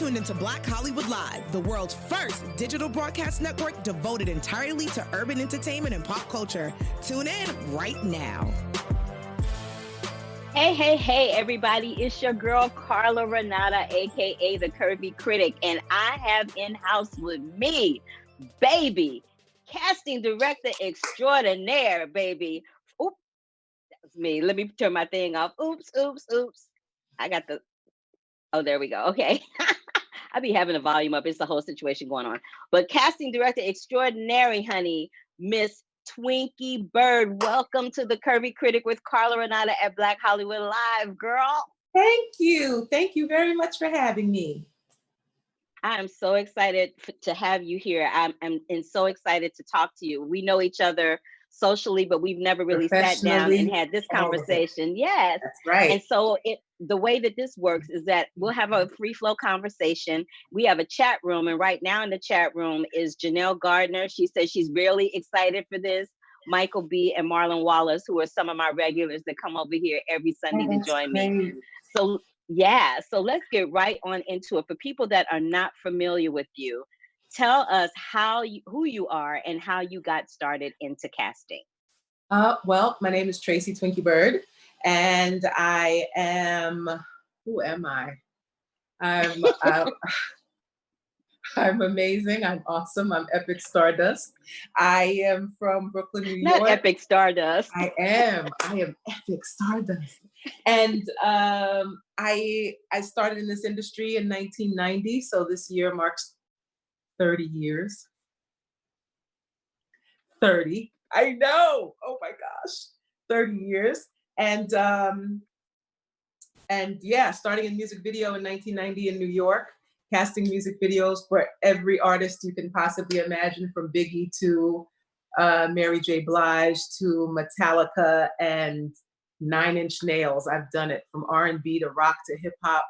tuned into Black Hollywood Live, the world's first digital broadcast network devoted entirely to urban entertainment and pop culture. Tune in right now. Hey, everybody. It's your girl, Carla Renata, a.k.a. the Curvy Critic. And I have in-house with me, baby, casting director extraordinaire, baby. Oop, that was me. Let me turn my thing off. Oops. I got the, oh, there we go. Okay. I be having the volume up. It's the whole situation going on. But casting director extraordinary, honey, Miss TWINKIE Byrd. Welcome to the Curvy Critic with Carla Renata at Black Hollywood Live, girl. Thank you. Thank you very much for having me. I am so excited to have you here. I'm so excited to talk to you. We know each other socially, but we've never really sat down and had this conversation. Yes. That's right. And so the way that this works is that we'll have a free flow conversation. We have a chat room, and right now in the chat room is Janelle Gardner. She says she's really excited for this. Michael B. and Marlon Wallace, who are some of my regulars that come over here every Sunday to join me. So yeah, so let's get right on into it. For people that are not familiar with you, tell us who you are and how you got started into casting. Well, my name is Tracy TWINKIE Byrd, and I am, who am I? I'm amazing. I'm awesome. I'm epic stardust. I am from Brooklyn, New York. Not epic stardust. I am epic stardust. And I started in this industry in 1990. So this year marks 30 years. 30. I know. Oh my gosh. 30 years. And yeah, starting in music video in 1990 in New York, casting music videos for every artist you can possibly imagine, from Biggie to Mary J. Blige to Metallica and 9 Inch Nails. I've done it from R&B to rock to hip hop,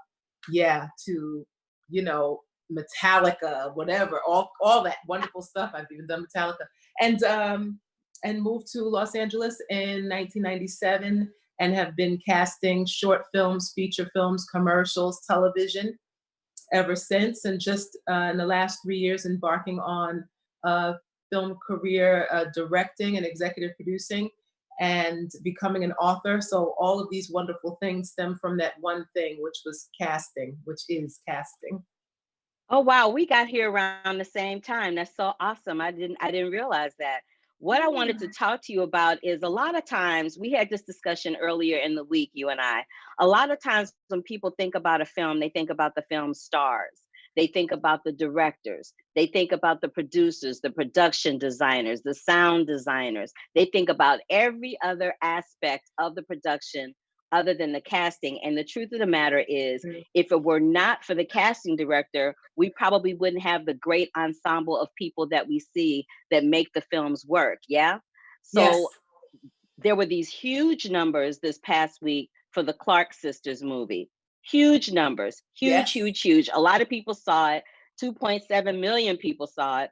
yeah, to, you know, Metallica, whatever, all that wonderful stuff. I've even done Metallica, and moved to Los Angeles in 1997 and have been casting short films, feature films, commercials, television ever since. And just in the last 3 years, embarking on a film career, directing and executive producing and becoming an author. So all of these wonderful things stem from that one thing, which was casting, which is casting. Oh, wow. We got here around the same time. That's so awesome. I didn't realize that. What I wanted to talk to you about is, a lot of times, we had this discussion earlier in the week, you and I. A lot of times when people think about a film, they think about the film stars. They think about the directors. They think about the producers, the production designers, the sound designers. They think about every other aspect of the production other than the casting. And the truth of the matter is, if it were not for the casting director, we probably wouldn't have the great ensemble of people that we see that make the films work. Yeah. So Yes. There were these huge numbers this past week for the Clark sisters movie. Huge numbers, huge. A lot of people saw it. 2.7 million people saw it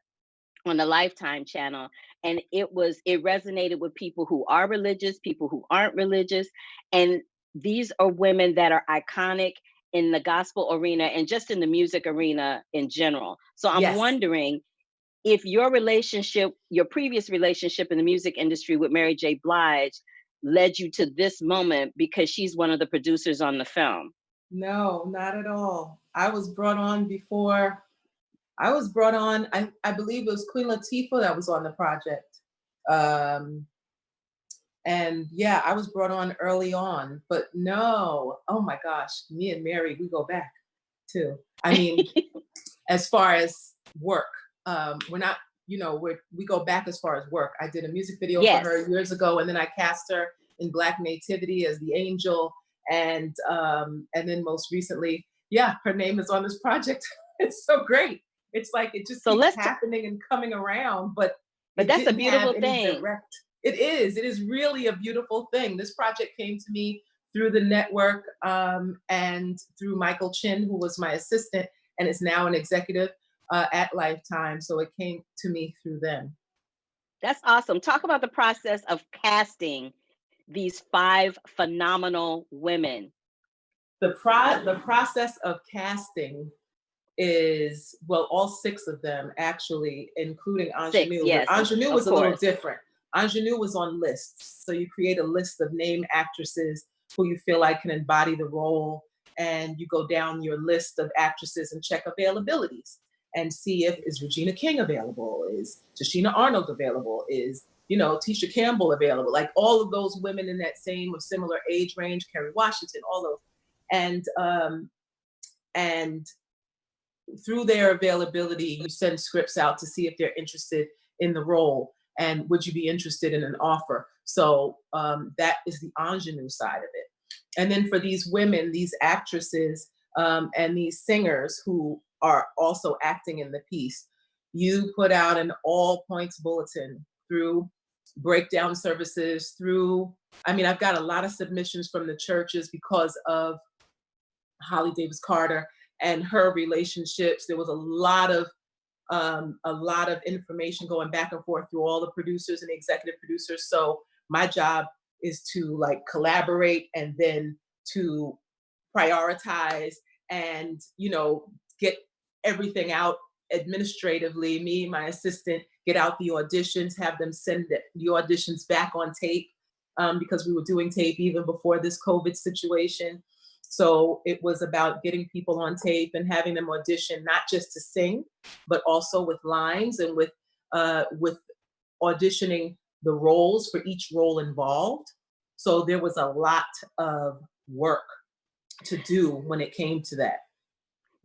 on the Lifetime channel. And it resonated with people who are religious, people who aren't religious. And these are women that are iconic in the gospel arena and just in the music arena in general. So I'm wondering if your previous relationship in the music industry with Mary J. Blige led you to this moment because she's one of the producers on the film. No, not at all. I was brought on before. I was brought on, I believe it was Queen Latifah that was on the project. And yeah, I was brought on early on, but no, oh my gosh, me and Mary, we go back too. I mean, as far as work, we're not, we go back as far as work. I did a music video for her years ago, and then I cast her in Black Nativity as the angel. And then most recently, yeah, her name is on this project. It's so great. It's like it just keeps happening and coming around, but that's a beautiful thing. It is really a beautiful thing. This project came to me through the network and through Michael Chin, who was my assistant and is now an executive at Lifetime. So it came to me through them. That's awesome. Talk about the process of casting these 5 phenomenal women. The process of casting is, well, all 6 of them actually, including 6, Ingenue. yes, But Ingenue of was a little course. different. Ingenue was on lists. So you create a list of named actresses who you feel like can embody the role. And you go down your list of actresses and check availabilities and see if is Regina King available, is Tashina Arnold available, is, you know, Tisha Campbell available, like all of those women in that same or similar age range, Kerry Washington, all those. And through their availability, you send scripts out to see if they're interested in the role and would you be interested in an offer. So that is the ingenue side of it. And then for these women, these actresses, and these singers who are also acting in the piece, you put out an all points bulletin through breakdown services, through, I mean, I've got a lot of submissions from the churches because of Holly Davis Carter and her relationships. There was a lot of information going back and forth through all the producers and the executive producers. So my job is to like collaborate and then to prioritize and, you know, get everything out administratively. Me, my assistant, get out the auditions, have them send the auditions back on tape, because we were doing tape even before this COVID situation. So it was about getting people on tape and having them audition, not just to sing, but also with lines and with auditioning the roles for each role involved. So there was a lot of work to do when it came to that.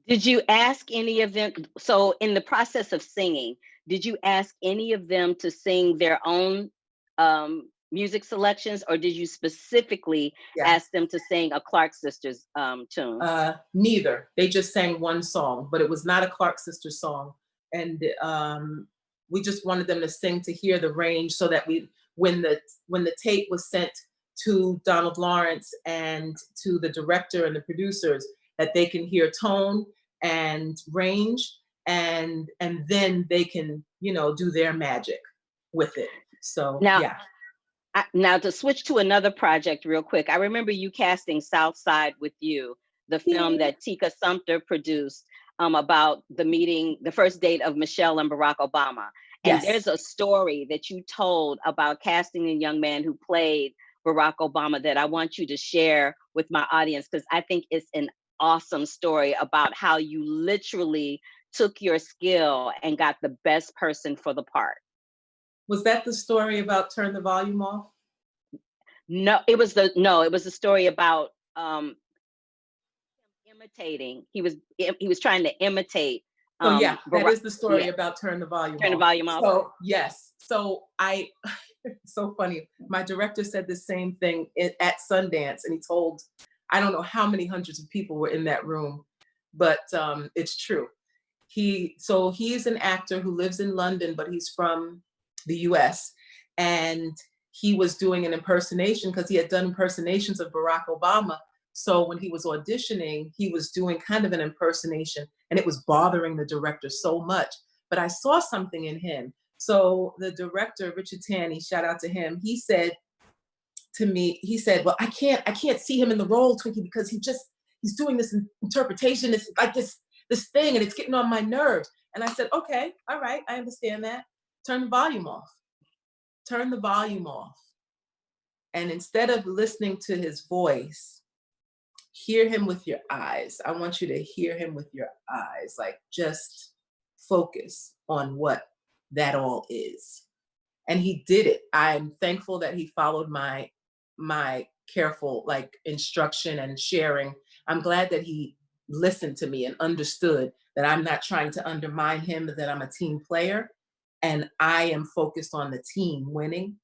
Did you ask any of them? So in the process of singing, did you ask any of them to sing their own music selections, or did you specifically ask them to sing a Clark Sisters tune? Neither. They just sang one song, but it was not a Clark Sisters song. And we just wanted them to sing to hear the range so that when the tape was sent to Donald Lawrence and to the director and the producers, that they can hear tone and range, and then they can, you know, do their magic with it. So yeah. Now to switch to another project real quick, I remember you casting South Side with You, the film that Tika Sumpter produced about the first date of Michelle and Barack Obama. And there's a story that you told about casting a young man who played Barack Obama that I want you to share with my audience, because I think it's an awesome story about how you literally took your skill and got the best person for the part. Was that the story about Turn the Volume Off? No, it was the story about imitating. He was trying to imitate. So yeah, that is the story about Turn the Volume Off. Turn the Volume Off. So yes. So it's so funny. My director said the same thing at Sundance, and he told, I don't know how many hundreds of people were in that room, but it's true. He's an actor who lives in London, but he's from the US. And he was doing an impersonation because he had done impersonations of Barack Obama. So when he was auditioning, he was doing kind of an impersonation, and it was bothering the director so much. But I saw something in him. So the director, Richard Taney, shout out to him, he said to me, well, I can't see him in the role, Twinkie, because he's doing this interpretation. It's like this thing, and it's getting on my nerves. And I said, okay, all right, I understand that. Turn the volume off. Turn the volume off. And instead of listening to his voice, hear him with your eyes. I want you to hear him with your eyes. Like, just focus on what that all is. And he did it. I'm thankful that he followed my careful instruction and sharing. I'm glad that he listened to me and understood that I'm not trying to undermine him, that I'm a team player and I am focused on the team winning.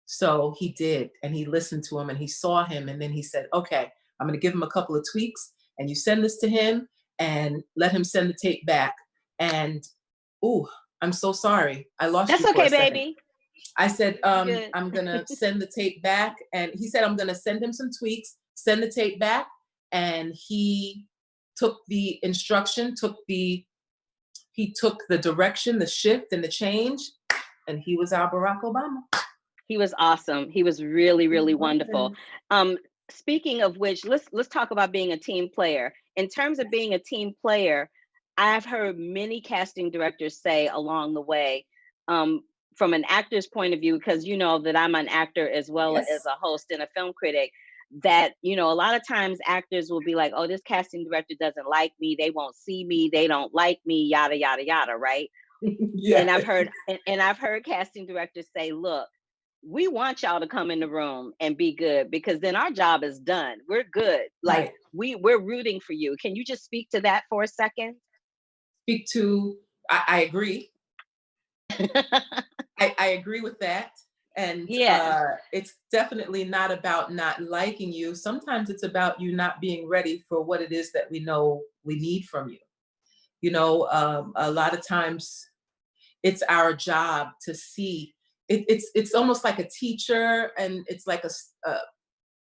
So he did, and he listened to him and he saw him, and then he said, okay, I'm going to give him a couple of tweaks, and you send this to him and let him send the tape back. And, ooh, I'm so sorry. I lost you for a second. That's okay, baby. I said, I'm going to send the tape back. And he said, I'm going to send him some tweaks, send the tape back. And he took the instruction, he took the direction, the shift and the change, and he was our Barack Obama. He was awesome. He was really, really wonderful. Speaking of which, let's talk about being a team player. In terms of being a team player, I've heard many casting directors say along the way, from an actor's point of view, because you know that I'm an actor as well as Yes. a host and a film critic, that, you know, a lot of times actors will be like, oh, this casting director doesn't like me, they won't see me, they don't like me, yada, yada, yada, right? And Yes. I've heard casting directors say, look, we want y'all to come in the room and be good, because then our job is done. We're good. Like Right. we're rooting for you. Can you just speak to that for a second? Speak to, I agree. I agree with that. And Yeah. it's definitely not about not liking you. Sometimes it's about you not being ready for what it is that we know we need from you. You know, a lot of times it's our job to see. It's almost like a teacher, and it's like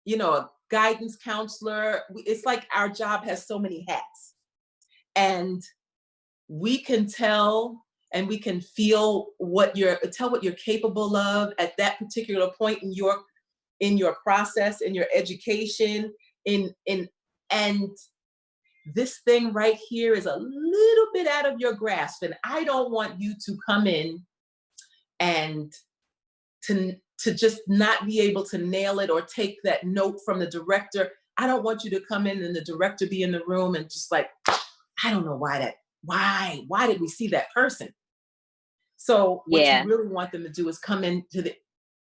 you know, a guidance counselor. It's like our job has so many hats, and we can tell and we can feel what you're capable of at that particular point in your process, in your education, in and this thing right here is a little bit out of your grasp, and I don't want you to come in and to just not be able to nail it or take that note from the director. I don't want you to come in and the director be in the room and just like, I don't know why did we see that person? So what you Yeah. really want them to do is come into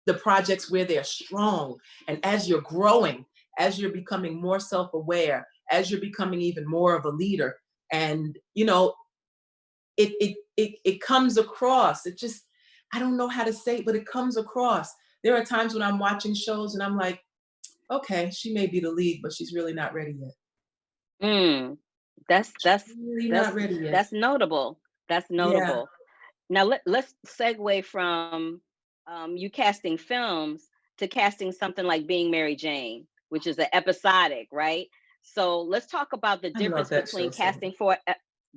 the projects where they're strong. And as you're growing, as you're becoming more self-aware, as you're becoming even more of a leader, and you know, it comes across. It just, I don't know how to say it, but it comes across. There are times when I'm watching shows and I'm like, okay, she may be the lead, but she's really not ready yet. Mm. That's that's Really not that's ready yet. that's notable. That's Yeah, notable. Now let's segue from you casting films to casting something like Being Mary Jane, which is an episodic, right? So let's talk about the I love difference that show between so much. casting for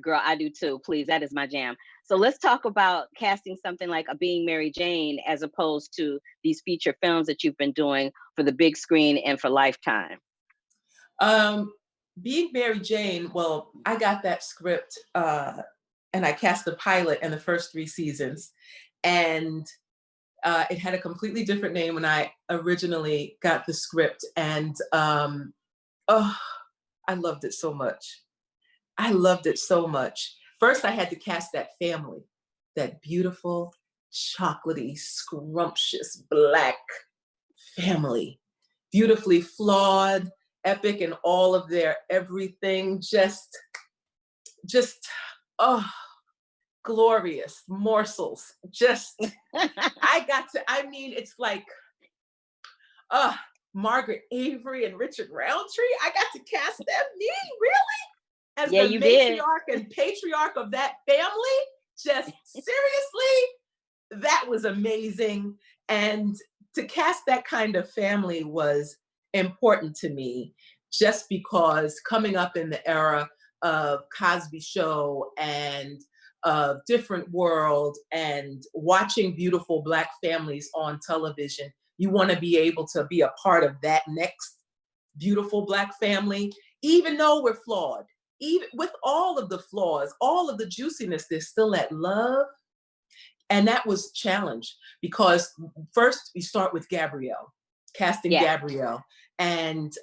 girl, I do too. Please, that is my jam. So let's talk about casting something like a Being Mary Jane as opposed to these feature films that you've been doing for the big screen and for Lifetime. Um, Being Mary Jane, well, I got that script and I cast the pilot and the first 3 seasons. And it had a completely different name when I originally got the script. And oh, I loved it so much. I loved it so much. First, I had to cast that family, that beautiful, chocolatey, scrumptious black family, beautifully flawed, epic in all of their everything, just oh, glorious morsels. Just I mean, it's like uh Margaret Avery and Richard Roundtree. I got to cast them. Me, really? As Yeah, the you did. matriarch and patriarch of that family? Just seriously? That was amazing. And to cast that kind of family was important to me, just because coming up in the era of Cosby Show and of Different World and watching beautiful Black families on television, you want to be able to be a part of that next beautiful Black family, even though we're flawed. Even with all of the flaws, all of the juiciness, there's still that love. And that was challenge because first we start with Gabrielle, casting Yeah. Gabrielle, and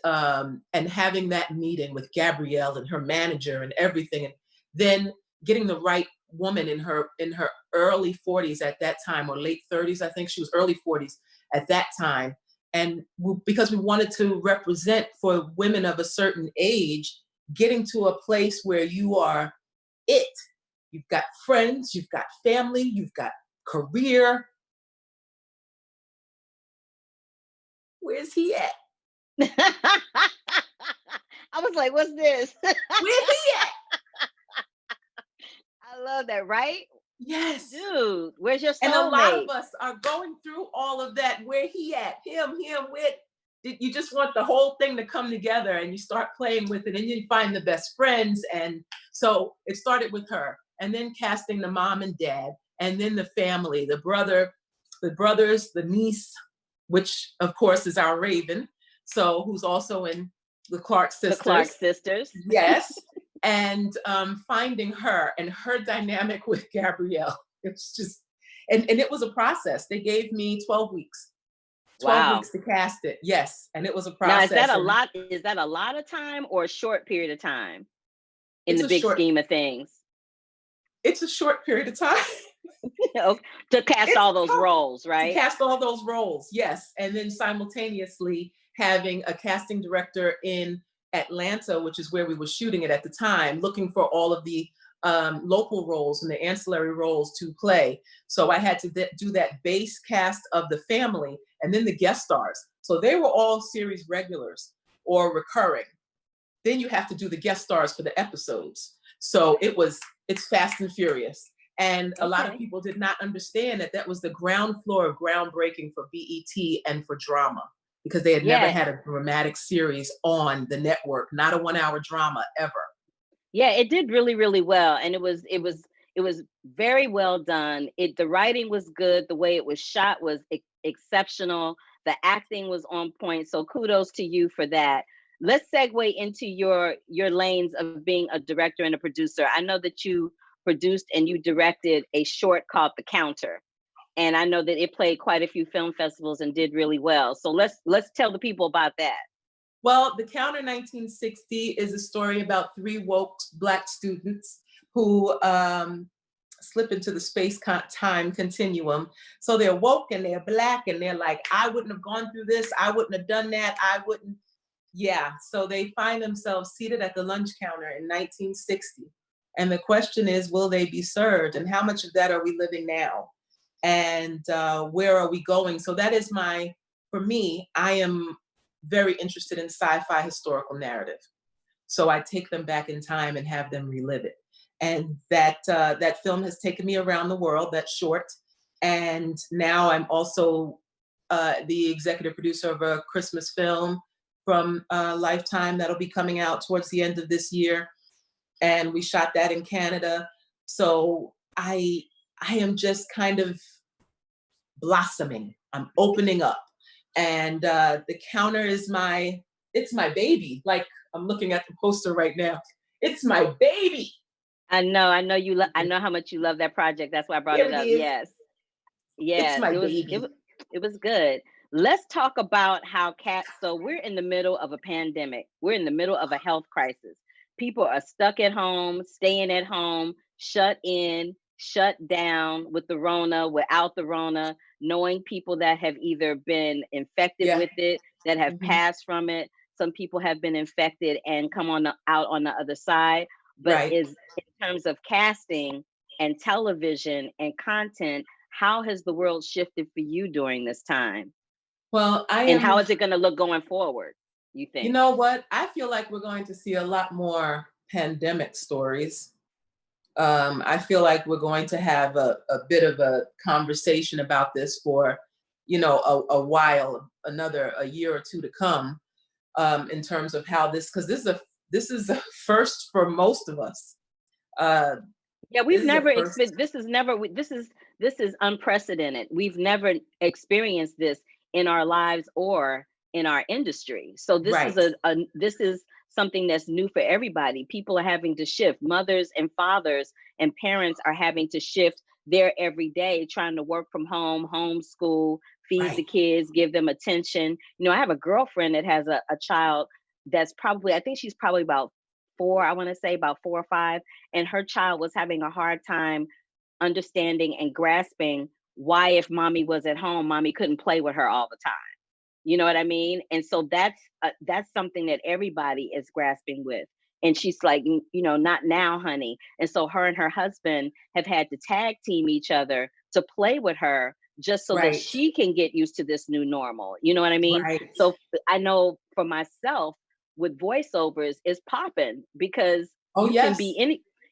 having that meeting with Gabrielle and her manager and everything, and then getting the right woman in her early 40s at that time, or late 30s. I think she was early 40s at that time. And because we wanted to represent for women of a certain age, getting to a place where you are it. You've got friends, you've got family, you've got career. Where's he at? I was like, what's this? Where's he at? I love that, right? Yes. Dude, where's your And a lot soulmate? of us are going through all of that. Where he at? Him, with. You just want the whole thing to come together, and you start playing with it, and you find the best friends. And so it started with her, and then casting the mom and dad, and then the family, the brothers, the niece, which of course is our Raven, so who's also in the Clark The Clark sisters. sisters. Yes. And finding her and her dynamic with Gabrielle, it's just, and it was a process. They gave me 12 weeks. 12 Wow. weeks to cast it. Yes. And it was a Now, is process. that a And lot? Is that a lot of time or a short period of time in it's the a big short, scheme of things? it's a short period of time. To cast It's all those tough roles, to right? cast all those roles. Yes. And then simultaneously having a casting director in Atlanta, which is where we were shooting it at the time, looking for all of the local roles and the ancillary roles to play. So I had to do that base cast of the family and then the guest stars. So they were all series regulars or recurring. Then you have to do the guest stars for the episodes. So it's fast and furious. And a lot of Okay. people did not understand that that was the ground floor of groundbreaking for BET and for drama, because they had never Yeah. had a dramatic series on the network, not a 1 hour drama ever. Yeah, it did really, really well. And it was very well done. The writing was good. The way it was shot was exceptional. The acting was on point. So kudos to you for that. Let's segue into your lanes of being a director and a producer. I know that you produced and you directed a short called The Counter. And I know that it played quite a few film festivals and did really well. So let's tell the people about that. Well, The Counter 1960 is a story about three woke Black students who slip into the space-time continuum. So they're woke and they're Black and they're like, I wouldn't have gone through this. I wouldn't have done that. I wouldn't. Yeah. So they find themselves seated at the lunch counter in 1960. And the question is, will they be served? And how much of that are we living now? And where are we going? So that is for me, I am very interested in sci-fi historical narrative. So I take them back in time and have them relive it. And that film has taken me around the world, that short. And now I'm also the executive producer of a Christmas film from Lifetime that'll be coming out towards the end of this year. And we shot that in Canada. So I am just kind of blossoming. I'm opening up. And The Counter is it's my baby. Like, I'm looking at the poster right now. It's my baby. I know I know how much you love that project. That's why I brought There it it up. is. Yes. It's Yes, my it baby. was it was good. Let's talk about how so we're in the middle of a pandemic. We're in the middle of a health crisis. People are stuck at home, staying at home, shut in, shut down with the Rona, without the Rona, knowing people that have either been infected Yeah. with it, that have Mhm. passed from it. Some people have been infected and come out on the other side. But Right. is in terms of casting and television and content, how has the world shifted for you during this time? Well, And how is it going to look going forward, you you think? know what? I feel like we're going to see a lot more pandemic stories. I feel like we're going to have a bit of a conversation about this for, a while, a year or two to come, in terms of how because this is a first for most of us. Uh, Yeah, this we've is a never first. experienced this is unprecedented. We've never experienced this in our lives or in our industry. So this is Right. this is something that's new for everybody. People are having to shift. Mothers and fathers and parents are having to shift their everyday, trying to work from home, homeschool, feed the Right. kids, give them attention. I have a girlfriend that has a child that's probably, I think she's probably about 4, I want to say about 4 or 5, and her child was having a hard time understanding and grasping why, if mommy was at home, mommy couldn't play with her all the time. You know what I mean? And so that's something that everybody is grasping with. And she's like, not now, honey. And so her and her husband have had to tag team each other to play with her just so that Right. she can get used to this new normal. You know what I mean? Right. So I know for myself with voiceovers is popping because Oh, yes.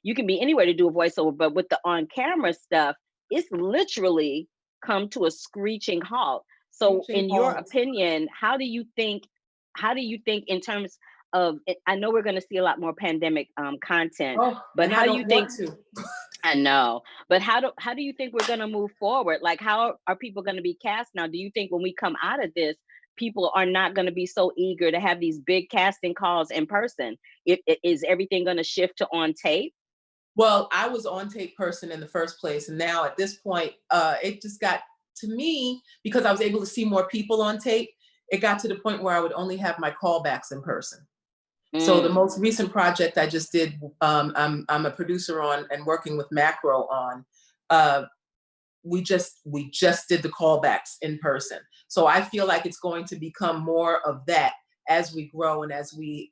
you can be anywhere to do a voiceover, but with the on camera stuff, it's literally come to a screeching halt. So Reaching in your halt. opinion, how do you think in terms of I know we're going to see a lot more pandemic content, Oh, but and I how do you don't want think to. I know, but how do you think we're going to move forward? Like, how are people going to be cast now? Do you think when we come out of this, people are not going to be so eager to have these big casting calls in person? Is everything going to shift to on tape? Well, I was on tape person in the first place. And now at this point, it just got to me, because I was able to see more people on tape, it got to the point where I would only have my callbacks in person. So the most recent project I just did, I'm a producer on and working with Macro on. We just did the callbacks in person. So I feel like it's going to become more of that as we grow and as we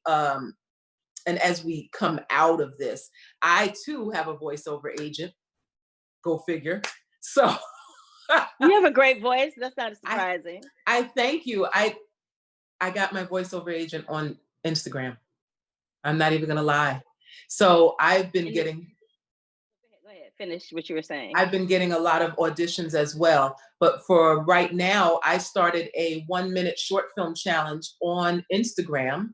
come out of this. I too have a voiceover agent. Go figure. So you have a great voice. That's not surprising. I thank you. I got my voiceover agent on Instagram. I'm not even gonna lie. So I've been getting. Go ahead. Finish what you were saying. I've been getting a lot of auditions as well. But for right now, I started a 1-minute short film challenge on Instagram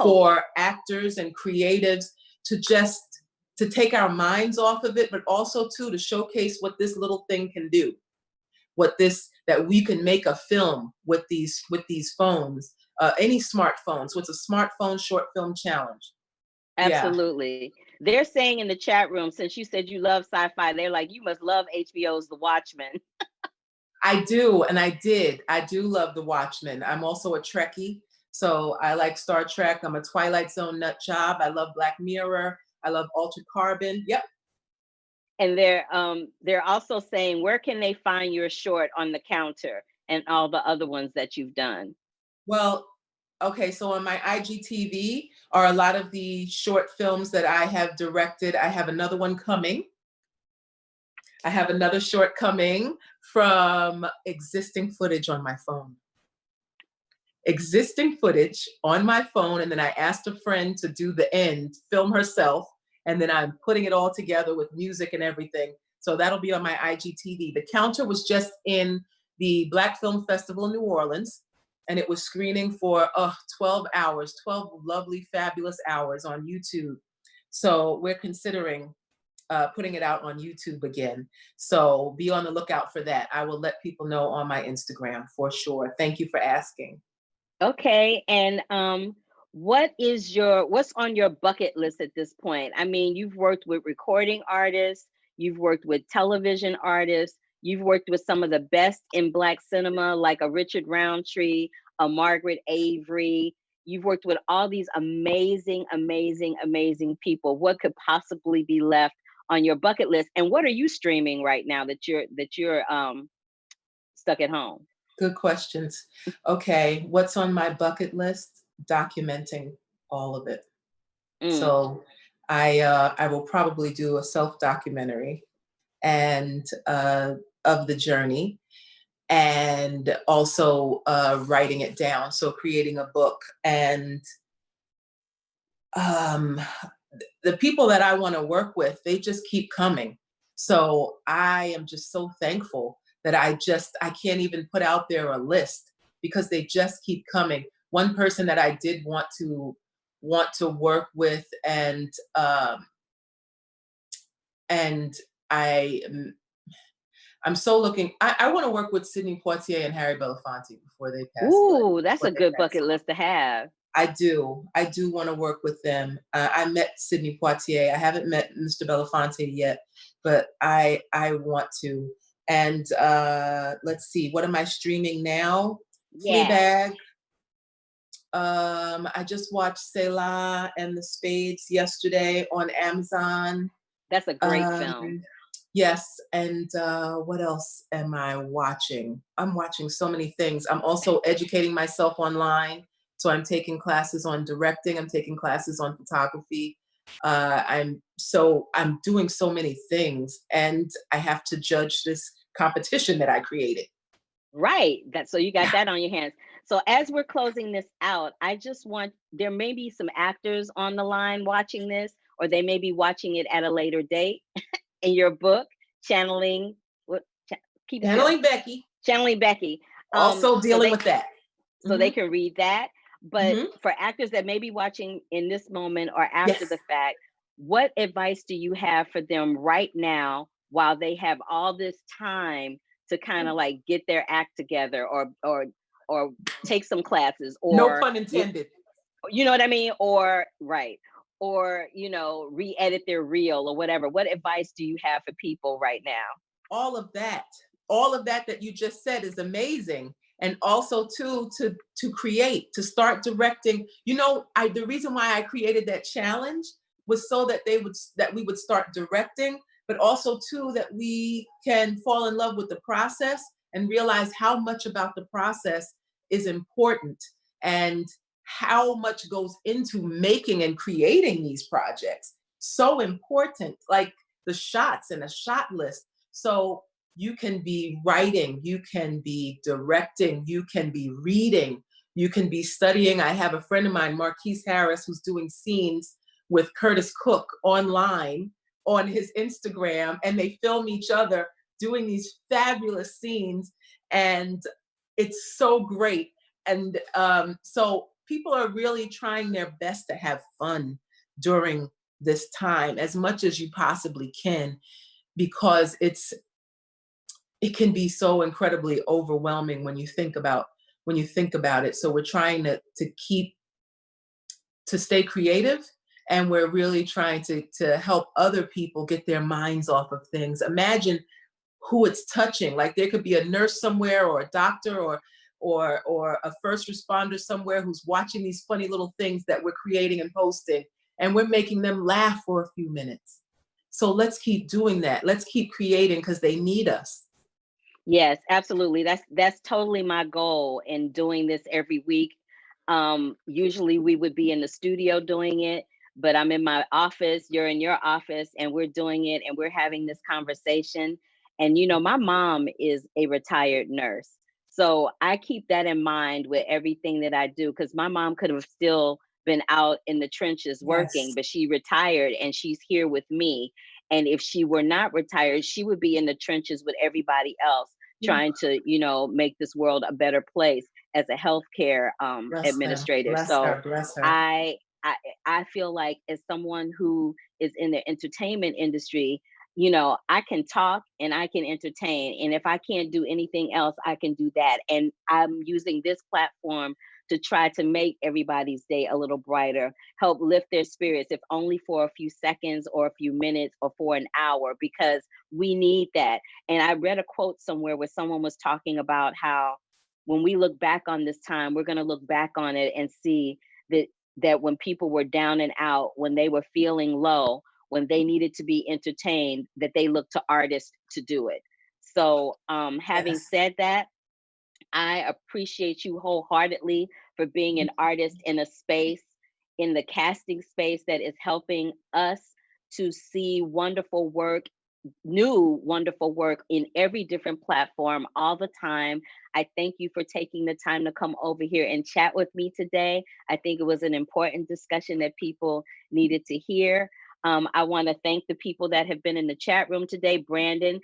for actors and creatives to take our minds off of it, but also to showcase what this little thing can do. That we can make a film with these phones, any smartphone. So it's a smartphone short film challenge. Absolutely. Yeah. They're saying in the chat room, since you said you love sci-fi, they're like, you must love HBO's The Watchmen. I do, and I did. I do love The Watchmen. I'm also a Trekkie, so I like Star Trek. I'm a Twilight Zone nut job. I love Black Mirror. I love Altered Carbon. Yep. And they're also saying, where can they find your short on the counter and all the other ones that you've done? Well, okay, so on my IGTV are a lot of the short films that I have directed. I have another one coming. I have another short coming from existing footage on my phone. Existing footage on my phone, and then I asked a friend to do the end, film herself, and then I'm putting it all together with music and everything. So that'll be on my IGTV. The counter was just in the Black Film Festival in New Orleans, and it was screening for 12 hours, 12 lovely, fabulous hours on YouTube. So we're considering putting it out on YouTube again. So be on the lookout for that. I will let people know on my Instagram for sure. Thank you for asking. Okay, and what's on your bucket list at this point? I mean, you've worked with recording artists, you've worked with television artists, you've worked with some of the best in Black cinema, like a Richard Roundtree, a Margaret Avery. You've worked with all these amazing, amazing, amazing people. What could possibly be left on your bucket list? And what are you streaming right now that you're stuck at home? Good questions. Okay, what's on my bucket list? Documenting all of it. So I will probably do a self-documentary and of the journey, and also writing it down. So creating a book, and the people that I want to work with, they just keep coming. So I am just so thankful that I can't even put out there a list, because they just keep coming. One person that I did want to work with, and I'm so looking. I want to work with Sidney Poitier and Harry Belafonte before they pass away. Ooh, that's a good bucket list to have. I do want to work with them. I met Sidney Poitier. I haven't met Mr. Belafonte yet, but I want to. And let's see, what am I streaming now? Fleabag. I just watched Selah and the Spades yesterday on Amazon. That's a great film. Yes, and what else am I watching? I'm watching so many things. I'm also educating myself online. So I'm taking classes on directing. I'm taking classes on photography. I'm doing so many things, and I have to judge this competition that I created. Right. So you got that on your hands. So as we're closing this out, there may be some actors on the line watching this, or they may be watching it at a later date. In your book, Channeling Becky. Channeling Becky. Also dealing with that. So they can read that. But for actors that may be watching in this moment or after the fact, what advice do you have for them right now, while they have all this time to kind of like get their act together, or take some classes, No or pun intended. you know what I mean? Or right. Or, re-edit their reel or whatever. What advice do you have for people right now? All of that you just said is amazing. And also too, to create, to start directing. The reason why I created that challenge was so that we would start directing, but also too that we can fall in love with the process and realize how much about the process is important, and how much goes into making and creating these projects. So important, like the shots and a shot list. So you can be writing, you can be directing, you can be reading, you can be studying. I have a friend of mine, Marquise Harris, who's doing scenes with Curtis Cook online on his Instagram, and they film each other doing these fabulous scenes, and it's so great. And so people are really trying their best to have fun during this time as much as you possibly can, because it can be so incredibly overwhelming when you think about it. So we're trying to stay creative, and we're really trying to help other people get their minds off of things. Imagine who it's touching. Like there could be a nurse somewhere, or a doctor, or a first responder somewhere who's watching these funny little things that we're creating and posting, and we're making them laugh for a few minutes. So let's keep doing that. Let's keep creating, because they need us. Yes, absolutely. That's totally my goal in doing this every week. Usually we would be in the studio doing it, but I'm in my office, you're in your office, and we're doing it, and we're having this conversation. And my mom is a retired nurse. So I keep that in mind with everything that I do, because my mom could have still been out in the trenches working, Yes. but she retired and she's here with me. And if she were not retired, she would be in the trenches with everybody else, trying to, make this world a better place as a healthcare Bless them. administrator. Bless So her. Bless her. I, I I feel like, as someone who is in the entertainment industry, I can talk and I can entertain. And if I can't do anything else, I can do that. And I'm using this platform to try to make everybody's day a little brighter, help lift their spirits, if only for a few seconds or a few minutes or for an hour, because we need that. And I read a quote somewhere where someone was talking about how when we look back on this time, we're going to look back on it and see that when people were down and out, when they were feeling low, when they needed to be entertained, that they looked to artists to do it. So, having Yes. said that, I appreciate you wholeheartedly for being an artist in a space, in the casting space, that is helping us to see wonderful work, new wonderful work in every different platform all the time. I thank you for taking the time to come over here and chat with me today. I think it was an important discussion that people needed to hear. I want to thank the people that have been in the chat room today. Brandon,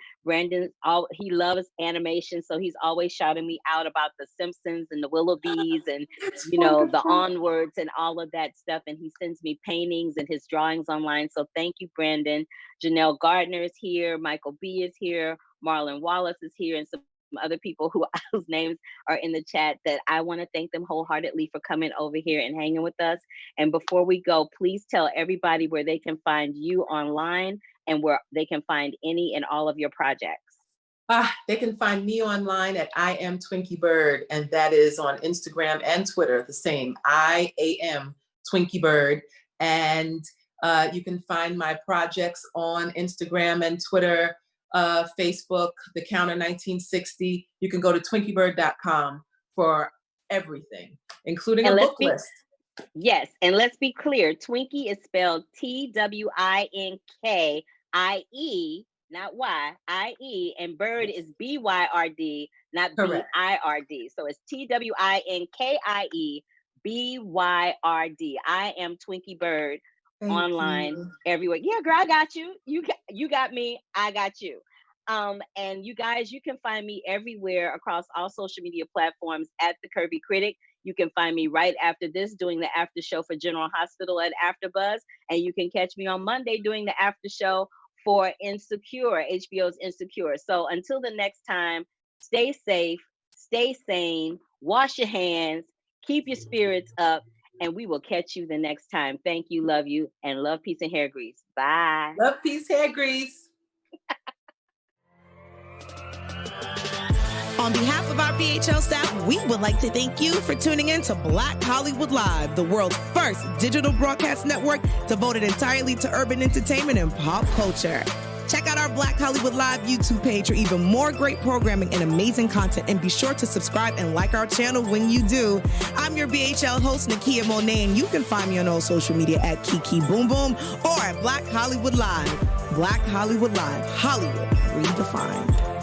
he loves animation, so he's always shouting me out about the Simpsons and the Willoughbys and It's the wonderful. onwards and all of that stuff. And he sends me paintings and his drawings online. So thank you, Brandon. Janelle Gardner is here. Michael B is here. Marlon Wallace is here, and some other people whose names are in the chat, that I want to thank them wholeheartedly for coming over here and hanging with us. And before we go, please tell everybody where they can find you online and where they can find any and all of your projects. They can find me online at I am TWINKIE Byrd, and that is on Instagram and Twitter, the same. I am TWINKIE Byrd. And you can find my projects on Instagram and Twitter, Facebook, The Counter 1960. You can go to twinkiebird.com for everything, including And a let's book be list. Yes, and let's be clear. Twinkie is spelled TWINKIE, not YIE, and Bird is BYRD, not Correct. BIRD. So it's TWINKIE BYRD. I am Twinkie Byrd, Thank online, you. everywhere. Yeah, girl, I got you. You got me. I got you. And you guys, you can find me everywhere across all social media platforms at the Curvy Critic. You can find me right after this doing the after show for General Hospital at AfterBuzz, and you can catch me on Monday doing the after show for Insecure, HBO's Insecure. So until the next time, stay safe, stay sane, wash your hands, keep your spirits up, and we will catch you the next time. Thank you, love you, and love, peace, and hair grease. Bye. Love, peace, hair grease. On behalf of our BHL staff, we would like to thank you for tuning in to Black Hollywood Live, the world's first digital broadcast network devoted entirely to urban entertainment and pop culture. Check out our Black Hollywood Live YouTube page for even more great programming and amazing content, and be sure to subscribe and like our channel when you do. I'm your BHL host, Nakia Monet, and you can find me on all social media at Kiki Boom Boom or at Black Hollywood Live. Black Hollywood Live, Hollywood redefined.